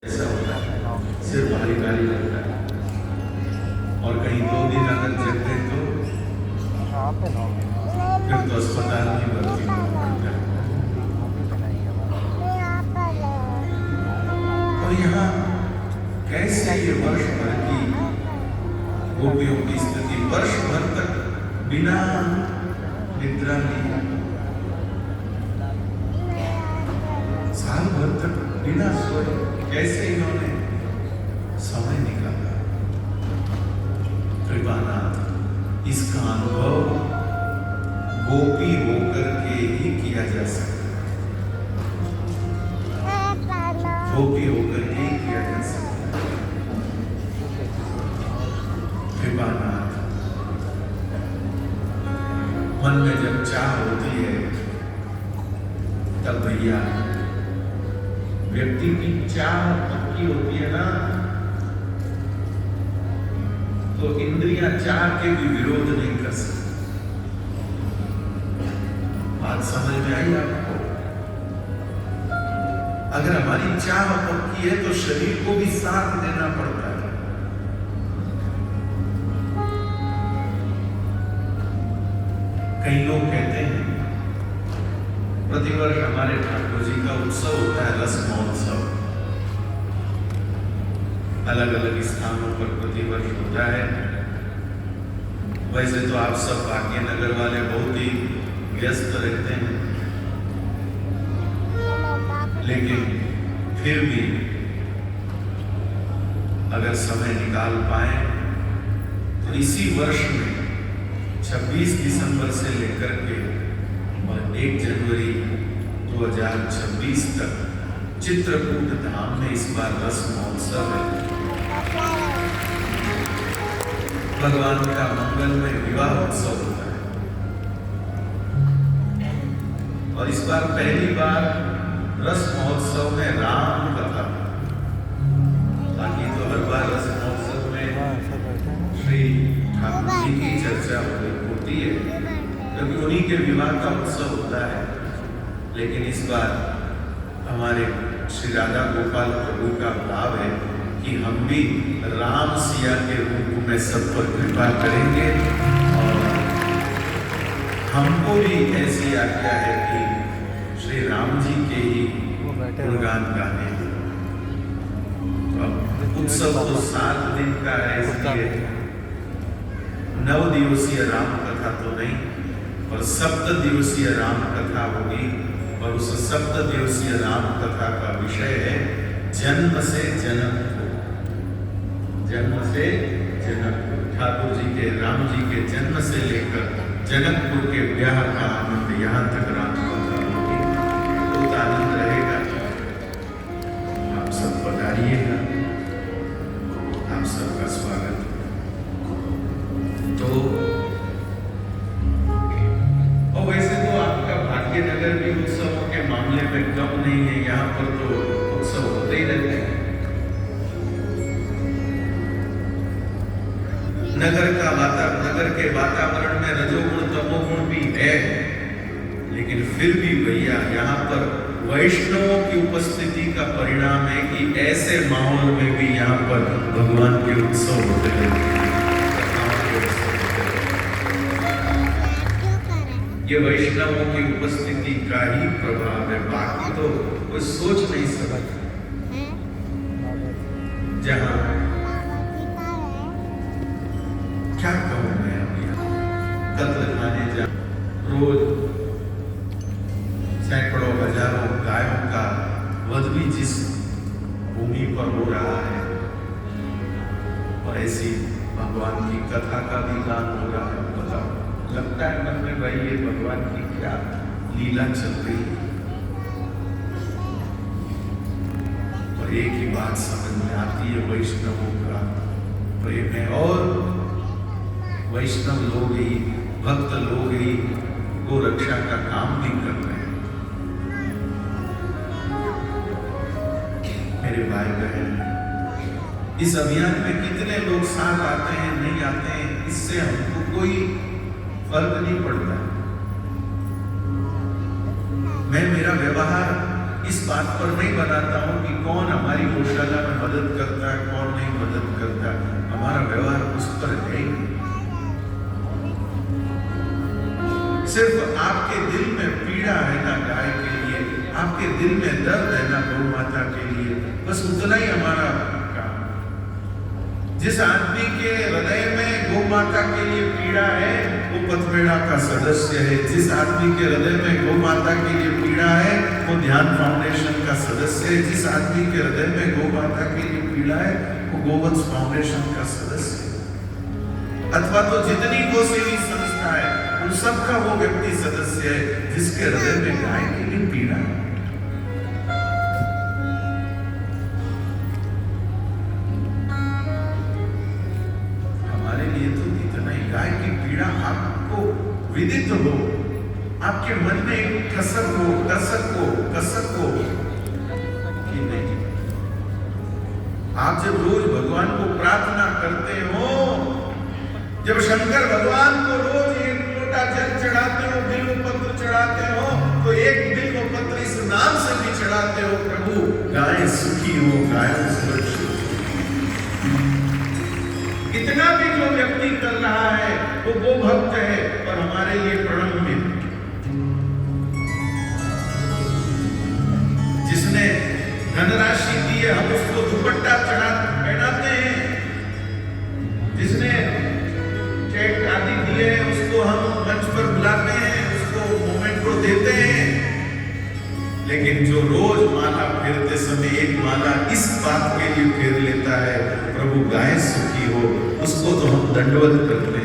ऐसा होता है, सिर भारी भारी लगता है। और कहीं 2 दिन अगर जग गए तो फिर तो अस्पताल में भर्ती होना पड़ता है। और यहाँ कैसे ये वर्ष भर की गोपियों की स्थिति, वर्ष भर तक बिना निद्रा लिए, साल भर तक बिना सोए, कैसे इन्होंने समय निकाला। कृपानाथ, इसका अनुभव गोपी होकर के ही किया जा सकता है, गोपी होकर के ही किया जा सकता है। कृपानाथ, मन में जब चाह होती है तब भैया व्यक्ति की चाह पक्की होती है ना, तो इंद्रियां चाह के भी विरोध नहीं कर सकती। बात समझ में आई आपको? अगर हमारी चाह पक्की है तो शरीर को भी साथ देना पड़ता है। कई लोग कहते हैं प्रतिवर्ष हमारे ठाकुर जी का उत्सव होता है, रस महोत्सव, अलग अलग स्थानों पर प्रतिवर्ष होता है। वैसे तो आप सब भाग्यनगर वाले बहुत ही व्यस्त रहते हैं, लेकिन फिर भी अगर समय निकाल पाए तो इसी वर्ष में 26 दिसंबर से लेकर के और 1 जनवरी 2026 तक चित्रकूट धाम में इस बार रस महोत्सव है। भगवान का मंगलमय विवाह उत्सव होता है और इस बार पहली बार रस महोत्सव में राम कथा। बाकी तो हर बार रस महोत्सव में श्री ठाकुर जी की चर्चा होती है, क्योंकि उन्हीं के विवाह का उत्सव होता है। लेकिन इस बार हमारे श्री राधा गोपाल प्रभु का भाव है कि हम भी राम सिया के रूप में सब पर कृपा करेंगे और हमको भी ऐसी आज्ञा है कि श्री राम जी के ही गुणगान गाने। तो उत्सव तो 7 दिन का है, इसलिए 9 दिवसीय राम कथा तो नहीं, और 7 दिवसीय राम कथा होगी। और उस 7 दिवसीय राम कथा का विषय है जन्म से जनकपुर। जन्म से जनकपुर, ठाकुर जी के, राम जी के जन्म से लेकर जनकपुर के ब्याह का आनंद, यहाँ तक राम कथा होगी। बहुत आनंद रहेगा। आप सब पधारिएगा, आप सबका स्वागत। तो और वैसे तो आपका भाग्यनगर भी उत्सवों के मामले में कम नहीं है, यहाँ पर तो उत्सव होते ही रहते हैं। नगर के वातावरण में रजोगुण तमोगुण भी है, लेकिन फिर भी भैया यहाँ पर वैष्णवों की उपस्थिति का परिणाम है कि ऐसे माहौल में भी यहाँ पर भगवान के उत्सव होते हैं। ये वैष्णवों की उपस्थिति का ही प्रभाव है, बाकी तो कोई सोच नहीं सकता। जहां क्या कहूं मैं अभी, कत्ल खाने जा रोज सैकड़ों हजारों गायों का वध भी जिस भूमि पर हो रहा है, और ऐसी भगवान की कथा का भी गान हो रहा है। बताओ, लगता है मन में भाई ये भगवान की क्या लीला चल रही है। और एक ही बात समझ में आती है, वैष्णवों का प्रेम है, और वैष्णव लोग ही, भक्त लोग ही गो रक्षा का काम भी कर रहे हैं। मेरे भाई बहन, इस अभियान में कितने लोग साथ आते हैं, नहीं आते हैं, इससे हमको कोई फर्क नहीं पड़ता। मैं, मेरा व्यवहार इस बात पर नहीं बनाता हूं कि कौन हमारी गौशाला में मदद करता है, कौन नहीं मदद करता। हमारा व्यवहार उस पर है ही। सिर्फ आपके दिल में पीड़ा है ना गाय के लिए, आपके दिल में दर्द है ना गौ माता के लिए, बस उतना ही हमारा काम। जिस आदमी के हृदय में गौ माता के लिए पीड़ा है वो पथमेड़ा का सदस्य है। जिस आदमी के हृदय में गौ माता के लिए पीड़ा है वो ध्यान फाउंडेशन का सदस्य है। जिस आदमी के हृदय में गौ माता के लिए पीड़ा है वो गोवत्स फाउंडेशन का सदस्य है। अथवा तो जितनी गौसेवी संस्था है उन सबका वो व्यक्ति सदस्य है जिसके हृदय में गाय के लिए पीड़ा है। हमारे लिए तो इतना ही, गाय की पीड़ा आपको विदित हो, आपके मन में एक कसक हो कि नहीं। आप जब रोज भगवान को प्रार्थना करते हो, जब शंकर भगवान को रोज एक लोटा जल चढ़ाते हो, बिल्व पत्र चढ़ाते हो, तो एक बिल्व पत्र इस नाम से भी चढ़ाते हो, प्रभु गाय सुखी हो, गाय सुरक्षित। इतना भी जो व्यक्ति कर रहा है वो गो भक्त है और हमारे लिए प्रणम्य। जिसने धनराशि दी है हम उसको दुपट्टा पहनाते हैं, जिसने चेक आदि दिए उसको हम मंच पर बुलाते हैं, उसको मोमेंट को देते हैं। लेकिन जो रोज माला फेरते समय एक माला इस बात के लिए फेर लेता है प्रभु गाय सुखी हो, उसको तो हम दंडवत करते हैं।